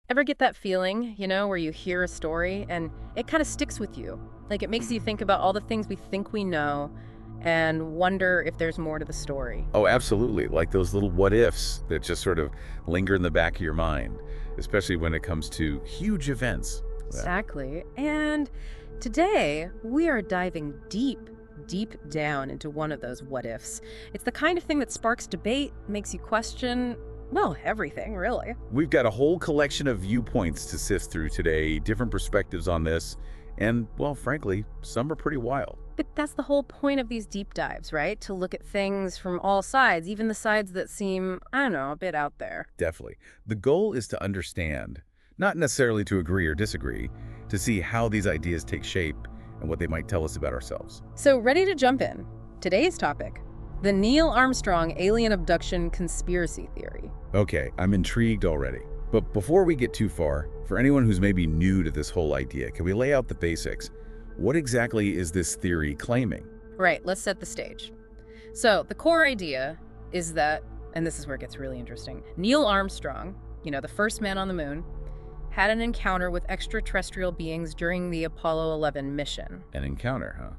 Ever get that feeling, where you hear a story and it kind of sticks with you? Like it makes you think about all the things we think we know and wonder if there's more to the story. Oh, absolutely. Like those little what ifs that just sort of linger in the back of your mind, especially when it comes to huge events. Yeah. Exactly. And today we are diving deep, deep down into one of those what ifs. It's the kind of thing that sparks debate, makes you question, well, everything, really. We've got a whole collection of viewpoints to sift through today, different perspectives on this, and, well, frankly, some are pretty wild. But that's the whole point of these deep dives, right? To look at things from all sides, even the sides that seem, I don't know, a bit out there. Definitely. The goal is to understand, not necessarily to agree or disagree, to see how these ideas take shape and what they might tell us about ourselves. So, ready to jump in? Today's topic: the Neil Armstrong alien abduction conspiracy theory. Okay, I'm intrigued already. But before we get too far, for anyone who's maybe new to this whole idea, can we lay out the basics? What exactly is this theory claiming? Right, let's set the stage. So, the core idea is that, and this is where it gets really interesting, Neil Armstrong, the first man on the moon, had an encounter with extraterrestrial beings during the Apollo 11 mission. An encounter, huh?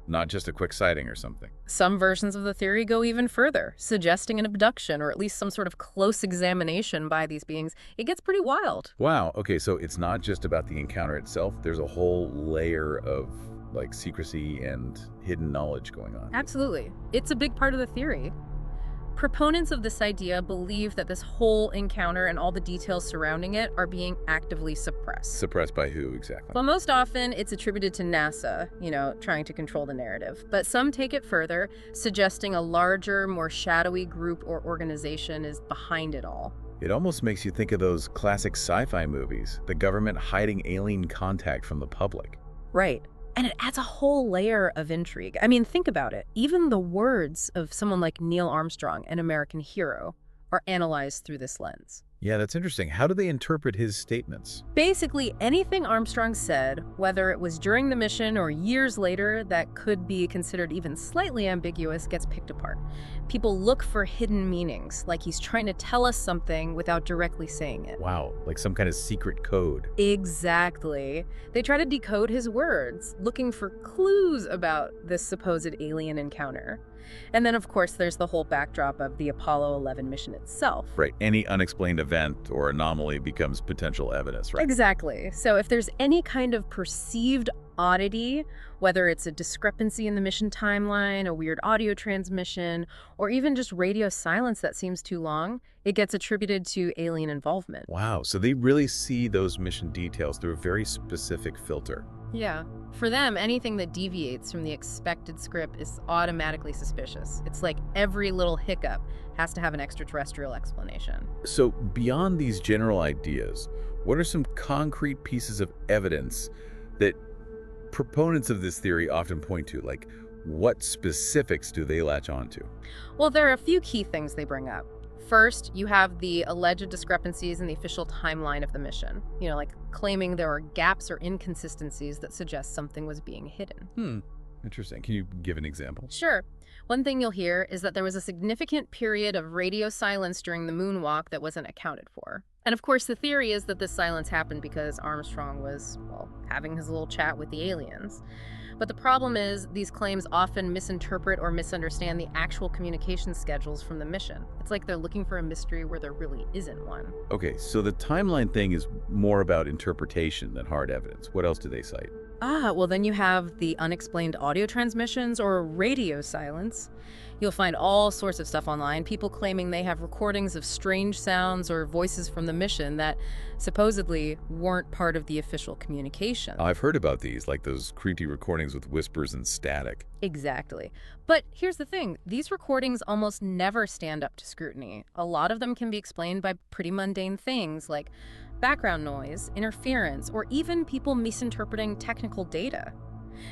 Not just a quick sighting or something. Some versions of the theory go even further, suggesting an abduction or at least some sort of close examination by these beings. It gets pretty wild. Wow, okay, so it's not just about the encounter itself. There's a whole layer of, secrecy and hidden knowledge going on. Absolutely. It's a big part of the theory. Proponents of this idea believe that this whole encounter and all the details surrounding it are being actively suppressed. Suppressed by who, exactly? Well, most often it's attributed to NASA, trying to control the narrative. But some take it further, suggesting a larger, more shadowy group or organization is behind it all. It almost makes you think of those classic sci-fi movies, the government hiding alien contact from the public. Right. And it adds a whole layer of intrigue. I mean, think about it. Even the words of someone like Neil Armstrong, an American hero, are analyzed through this lens. Yeah, that's interesting. How do they interpret his statements? Basically, anything Armstrong said, whether it was during the mission or years later that could be considered even slightly ambiguous, gets picked apart. People look for hidden meanings, like he's trying to tell us something without directly saying it. Wow, like some kind of secret code. Exactly. They try to decode his words, looking for clues about this supposed alien encounter. And then, of course, there's the whole backdrop of the Apollo 11 mission itself. Right, any unexplained event or anomaly becomes potential evidence, right? Exactly. So if there's any kind of perceived oddity, whether it's a discrepancy in the mission timeline, a weird audio transmission, or even just radio silence that seems too long, it gets attributed to alien involvement. Wow, so they really see those mission details through a very specific filter. Yeah. For them, anything that deviates from the expected script is automatically suspicious. It's like every little hiccup has to have an extraterrestrial explanation. So beyond these general ideas, what are some concrete pieces of evidence that proponents of this theory often point to? Like, what specifics do they latch onto? Well, there are a few key things they bring up. First, you have the alleged discrepancies in the official timeline of the mission. Like claiming there are gaps or inconsistencies that suggest something was being hidden. Interesting. Can you give an example? Sure. One thing you'll hear is that there was a significant period of radio silence during the moonwalk that wasn't accounted for. And of course, the theory is that this silence happened because Armstrong was, having his little chat with the aliens. But the problem is these claims often misinterpret or misunderstand the actual communication schedules from the mission. It's like they're looking for a mystery where there really isn't one. Okay, so the timeline thing is more about interpretation than hard evidence. What else do they cite? Well, then you have the unexplained audio transmissions or radio silence. You'll find all sorts of stuff online, people claiming they have recordings of strange sounds or voices from the mission that supposedly weren't part of the official communication. I've heard about these, like those creepy recordings with whispers and static. Exactly. But here's the thing, these recordings almost never stand up to scrutiny. A lot of them can be explained by pretty mundane things like background noise, interference, or even people misinterpreting technical data.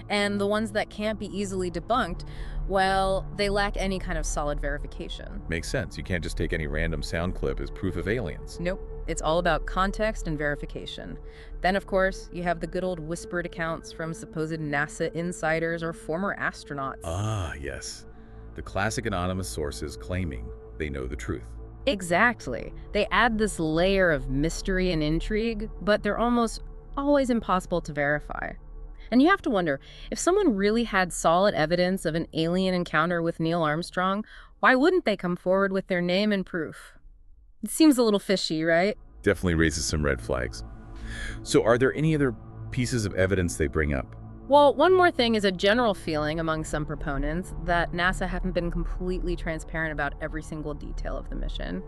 And the ones that can't be easily debunked, well, they lack any kind of solid verification. Makes sense. You can't just take any random sound clip as proof of aliens. Nope. It's all about context and verification. Then, of course, you have the good old whispered accounts from supposed NASA insiders or former astronauts. Ah, yes. The classic anonymous sources claiming they know the truth. Exactly. They add this layer of mystery and intrigue, but they're almost always impossible to verify. And you have to wonder, if someone really had solid evidence of an alien encounter with Neil Armstrong, why wouldn't they come forward with their name and proof? It seems a little fishy, right? Definitely raises some red flags. So are there any other pieces of evidence they bring up? Well, one more thing is a general feeling among some proponents that NASA haven't been completely transparent about every single detail of the mission.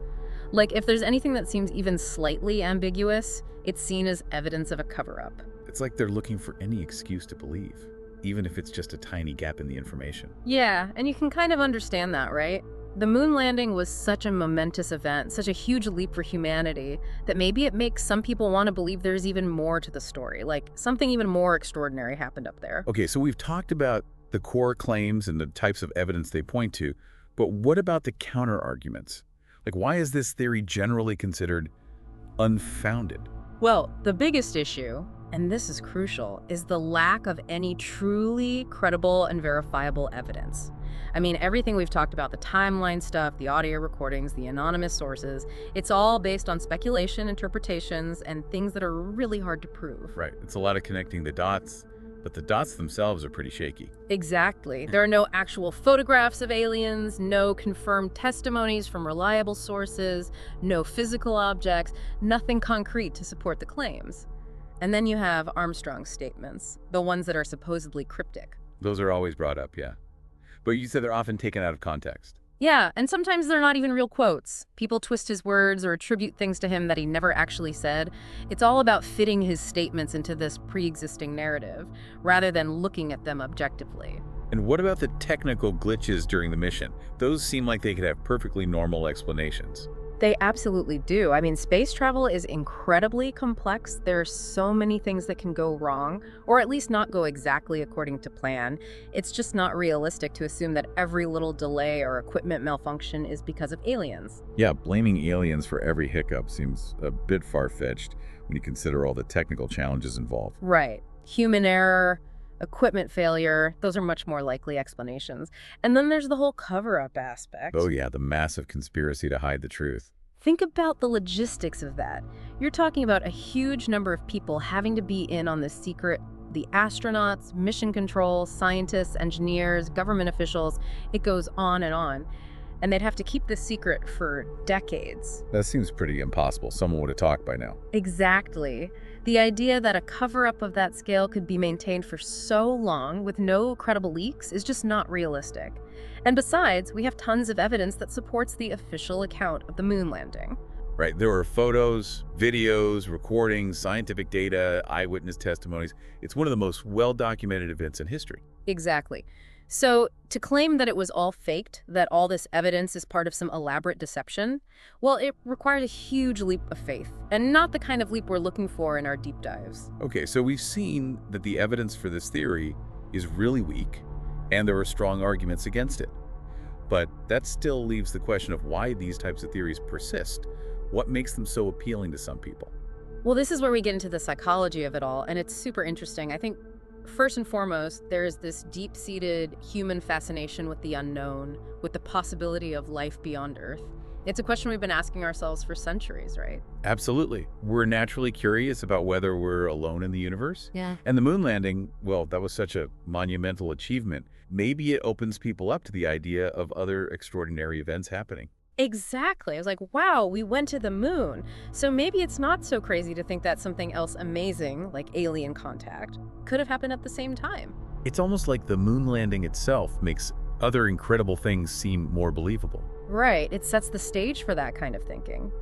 Like, if there's anything that seems even slightly ambiguous, it's seen as evidence of a cover-up. It's like they're looking for any excuse to believe, even if it's just a tiny gap in the information. Yeah, and you can kind of understand that, right? The moon landing was such a momentous event, such a huge leap for humanity, that maybe it makes some people want to believe there's even more to the story, like something even more extraordinary happened up there. Okay, so we've talked about the core claims and the types of evidence they point to, but what about the counter-arguments? Like, why is this theory generally considered unfounded? Well, the biggest issue, and this is crucial, is the lack of any truly credible and verifiable evidence. I mean, everything we've talked about, the timeline stuff, the audio recordings, the anonymous sources, it's all based on speculation, interpretations, and things that are really hard to prove. Right, it's a lot of connecting the dots, but the dots themselves are pretty shaky. Exactly. There are no actual photographs of aliens, no confirmed testimonies from reliable sources, no physical objects, nothing concrete to support the claims. And then you have Armstrong's statements, the ones that are supposedly cryptic. Those are always brought up, yeah. But you said they're often taken out of context. Yeah, and sometimes they're not even real quotes. People twist his words or attribute things to him that he never actually said. It's all about fitting his statements into this pre-existing narrative, rather than looking at them objectively. And what about the technical glitches during the mission? Those seem like they could have perfectly normal explanations. They absolutely do. I mean, space travel is incredibly complex. There are so many things that can go wrong, or at least not go exactly according to plan. It's just not realistic to assume that every little delay or equipment malfunction is because of aliens. Yeah, blaming aliens for every hiccup seems a bit far-fetched when you consider all the technical challenges involved. Right. Human error, equipment failure, those are much more likely explanations. And then there's the whole cover-up aspect. Oh yeah, the massive conspiracy to hide the truth. Think about the logistics of that. You're talking about a huge number of people having to be in on this secret. The astronauts, mission control, scientists, engineers, government officials, it goes on. And they'd have to keep this secret for decades. That seems pretty impossible. Someone would have talked by now. Exactly. The idea that a cover-up of that scale could be maintained for so long with no credible leaks is just not realistic. And besides, we have tons of evidence that supports the official account of the moon landing. Right, there were photos, videos, recordings, scientific data, eyewitness testimonies. It's one of the most well-documented events in history. Exactly. So to claim that it was all faked, that all this evidence is part of some elaborate deception, well, it requires a huge leap of faith, and not the kind of leap we're looking for in our deep dives. Okay, so we've seen that the evidence for this theory is really weak, and there are strong arguments against it. But that still leaves the question of why these types of theories persist. What makes them so appealing to some people? Well, this is where we get into the psychology of it all, and it's super interesting. I think first and foremost, there's this deep-seated human fascination with the unknown, with the possibility of life beyond Earth. It's a question we've been asking ourselves for centuries, right? Absolutely. We're naturally curious about whether we're alone in the universe. Yeah. And the moon landing, well, that was such a monumental achievement. Maybe it opens people up to the idea of other extraordinary events happening. Exactly. I was like, wow, we went to the moon. So maybe it's not so crazy to think that something else amazing, like alien contact, could have happened at the same time. It's almost like the moon landing itself makes other incredible things seem more believable. Right. It sets the stage for that kind of thinking.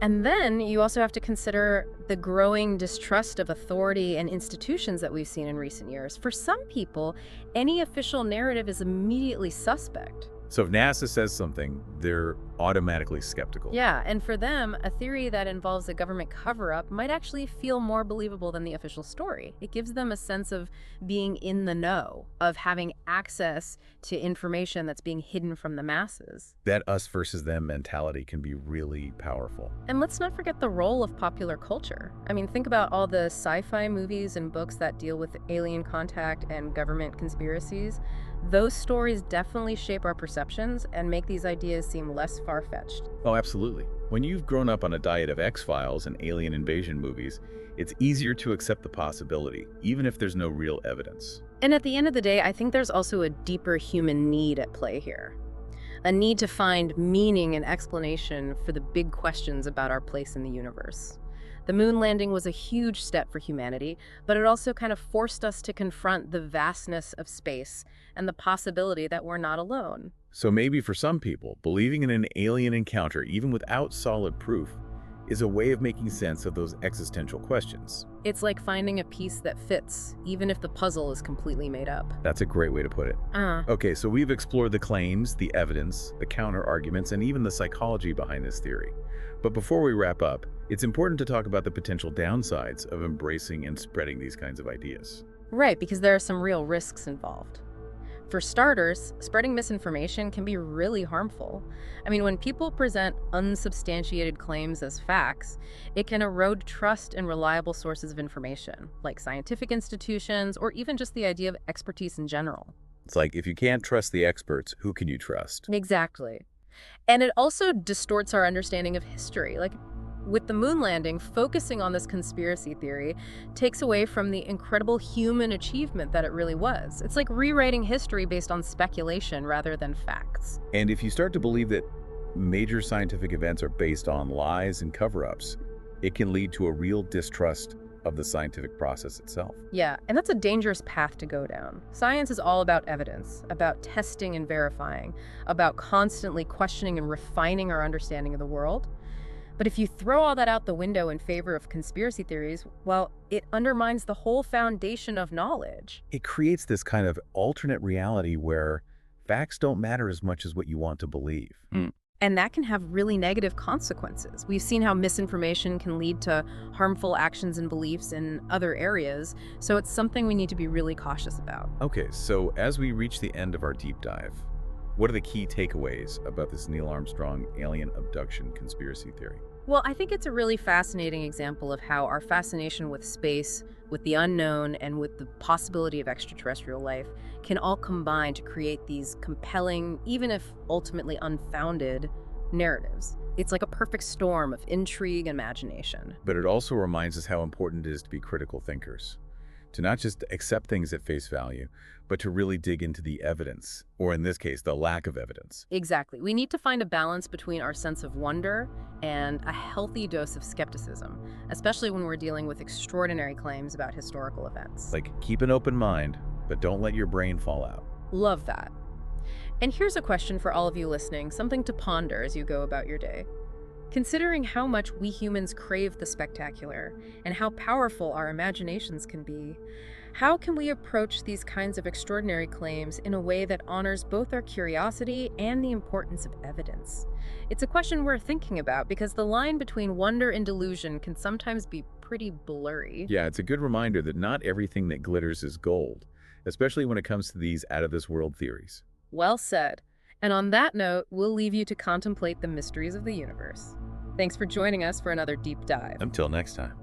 And then you also have to consider the growing distrust of authority and institutions that we've seen in recent years. For some people, any official narrative is immediately suspect. So if NASA says something, they're automatically skeptical. Yeah, and for them, a theory that involves a government cover-up might actually feel more believable than the official story. It gives them a sense of being in the know, of having access to information that's being hidden from the masses. That us versus them mentality can be really powerful. And let's not forget the role of popular culture. I mean, think about all the sci-fi movies and books that deal with alien contact and government conspiracies. Those stories definitely shape our perceptions and make these ideas seem less far far-fetched. Oh, absolutely. When you've grown up on a diet of X-Files and alien invasion movies, it's easier to accept the possibility, even if there's no real evidence. And at the end of the day, I think there's also a deeper human need at play here. A need to find meaning and explanation for the big questions about our place in the universe. The moon landing was a huge step for humanity, but it also kind of forced us to confront the vastness of space and the possibility that we're not alone. So maybe for some people, believing in an alien encounter, even without solid proof, is a way of making sense of those existential questions. It's like finding a piece that fits, even if the puzzle is completely made up. That's a great way to put it. Okay, so we've explored the claims, the evidence, the counter-arguments, and even the psychology behind this theory. But before we wrap up, it's important to talk about the potential downsides of embracing and spreading these kinds of ideas. Right, because there are some real risks involved. For starters, spreading misinformation can be really harmful. I mean, when people present unsubstantiated claims as facts, it can erode trust in reliable sources of information, like scientific institutions or even just the idea of expertise in general. It's like, if you can't trust the experts, who can you trust? Exactly. And it also distorts our understanding of history. Like, with the moon landing, focusing on this conspiracy theory takes away from the incredible human achievement that it really was. It's like rewriting history based on speculation rather than facts. And if you start to believe that major scientific events are based on lies and cover-ups, it can lead to a real distrust of the scientific process itself. Yeah, and that's a dangerous path to go down. Science is all about evidence, about testing and verifying, about constantly questioning and refining our understanding of the world. But if you throw all that out the window in favor of conspiracy theories, well, it undermines the whole foundation of knowledge. It creates this kind of alternate reality where facts don't matter as much as what you want to believe. And that can have really negative consequences. We've seen how misinformation can lead to harmful actions and beliefs in other areas, so it's something we need to be really cautious about. Okay, so as we reach the end of our deep dive, what are the key takeaways about this Neil Armstrong alien abduction conspiracy theory? Well, I think it's a really fascinating example of how our fascination with space, with the unknown, and with the possibility of extraterrestrial life can all combine to create these compelling, even if ultimately unfounded, narratives. It's like a perfect storm of intrigue and imagination. But it also reminds us how important it is to be critical thinkers, to not just accept things at face value, but to really dig into the evidence, or in this case, the lack of evidence. Exactly. We need to find a balance between our sense of wonder and a healthy dose of skepticism, especially when we're dealing with extraordinary claims about historical events. Like, keep an open mind, but don't let your brain fall out. Love that. And here's a question for all of you listening, something to ponder as you go about your day. Considering how much we humans crave the spectacular and how powerful our imaginations can be, how can we approach these kinds of extraordinary claims in a way that honors both our curiosity and the importance of evidence? It's a question we're thinking about because the line between wonder and delusion can sometimes be pretty blurry. Yeah, it's a good reminder that not everything that glitters is gold, especially when it comes to these out-of-this-world theories. Well said. And on that note, we'll leave you to contemplate the mysteries of the universe. Thanks for joining us for another deep dive. Until next time.